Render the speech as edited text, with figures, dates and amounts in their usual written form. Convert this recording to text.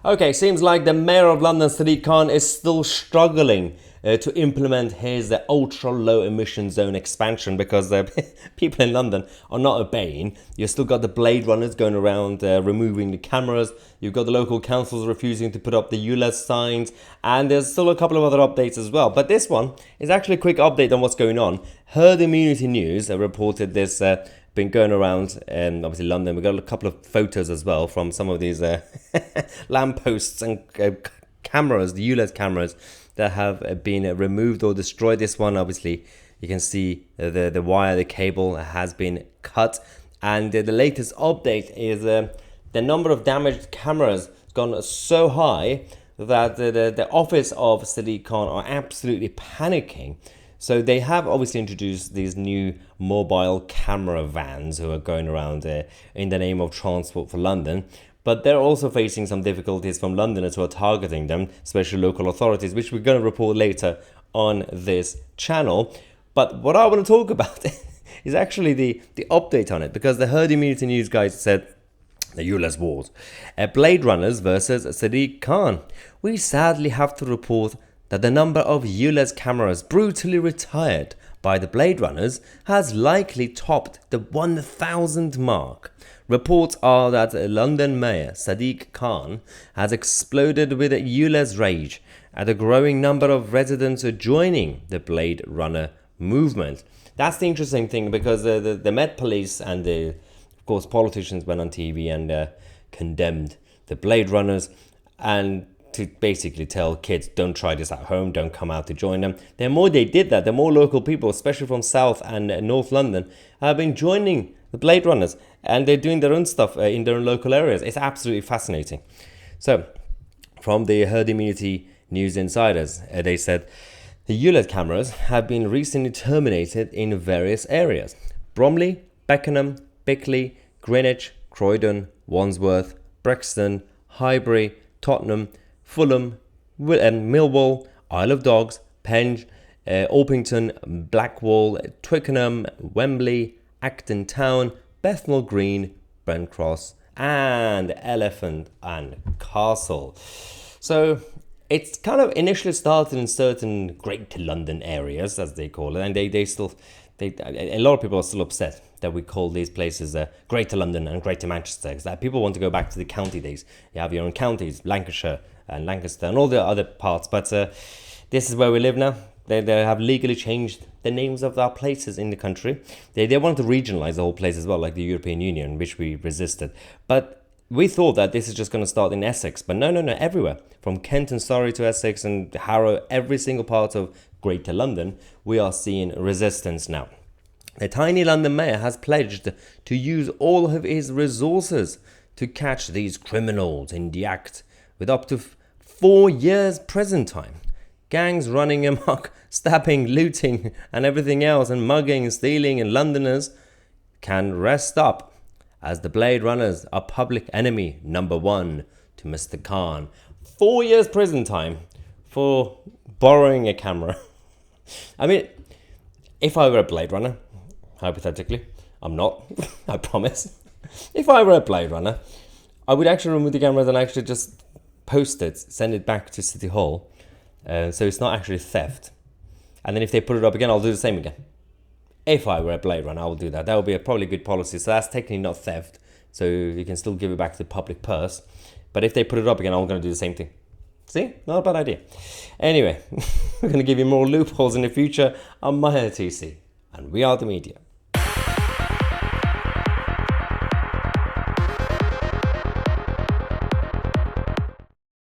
Okay, seems like the Mayor of London, Sadiq Khan, is still struggling to implement his ultra-low emission zone expansion because people in London are not obeying. You've still got the Blade Runners going around removing the cameras. You've got the local councils refusing to put up the ULEZ signs. And there's still a couple of other updates as well. But this one is actually a quick update on what's going on. Herd Immunity News reported this been going around obviously London. We've got a couple of photos as well from some of these lampposts and cameras, the ULEZ cameras that have been removed or destroyed. This one, obviously, you can see the wire, the cable has been cut. And the latest update is the number of damaged cameras gone so high that the office of Sadiq Khan are absolutely panicking. So they have obviously introduced these new mobile camera vans who are going around in the name of Transport for London. But they're also facing some difficulties from Londoners who are targeting them, especially local authorities, which we're going to report later on this channel. But what I want to talk about is actually the update on it, because the Herd Immunity News guys said the ULEZ wars. Blade Runners versus Sadiq Khan. We sadly have to report that the number of ULEZ cameras brutally retired by the Blade Runners has likely topped the 1,000 mark. Reports are that London Mayor Sadiq Khan has exploded with ULEZ rage at a growing number of residents joining the Blade Runner movement. That's the interesting thing, because the Met Police and of course politicians went on TV and condemned the Blade Runners, and to basically tell kids, don't try this at home, don't come out to join them. The more they did that, the more local people, especially from South and North London, have been joining the Blade Runners, and they're doing their own stuff in their own local areas. It's absolutely fascinating. So, from the Herd Immunity News Insiders, they said the ULEZ cameras have been recently terminated in various areas: Bromley, Beckenham, Bickley, Greenwich, Croydon, Wandsworth, Brixton, Highbury, Tottenham, Fulham, Millwall, Isle of Dogs, Penge, Orpington, Blackwall, Twickenham, Wembley, Acton Town, Bethnal Green, Brent Cross, and Elephant and Castle. So it's kind of initially started in certain Greater London areas, as they call it, and a lot of people are still upset that we call these places Greater London and Greater Manchester, because that people want to go back to the county days. You have your own counties, Lancashire and Lancaster and all the other parts, but this is where we live now. They have legally changed the names of our places in the country. They wanted to regionalise the whole place as well, like the European Union, which we resisted. But we thought that this is just going to start in Essex, but no, everywhere. From Kent and Surrey to Essex and Harrow, every single part of Greater London, we are seeing resistance now. The tiny London mayor has pledged to use all of his resources to catch these criminals in the act, with up to 4 years prison time. Gangs running amok, stabbing, looting and everything else, and mugging, stealing, and Londoners can rest up, as the Blade Runners are public enemy number one to Mr. Khan. 4 years prison time for borrowing a camera. I mean, if I were a Blade Runner, hypothetically, I'm not, I promise. If I were a Blade Runner, I would actually remove the cameras and actually just post it, send it back to City Hall, so it's not actually theft. And then if they put it up again, I'll do the same again. If I were a Blade Runner, I would do that. That would be a probably good policy. So that's technically not theft, so you can still give it back to the public purse. But if they put it up again, I'm going to do the same thing. See? Not a bad idea. Anyway, we're going to give you more loopholes in the future. I'm Tousi, and we are the media.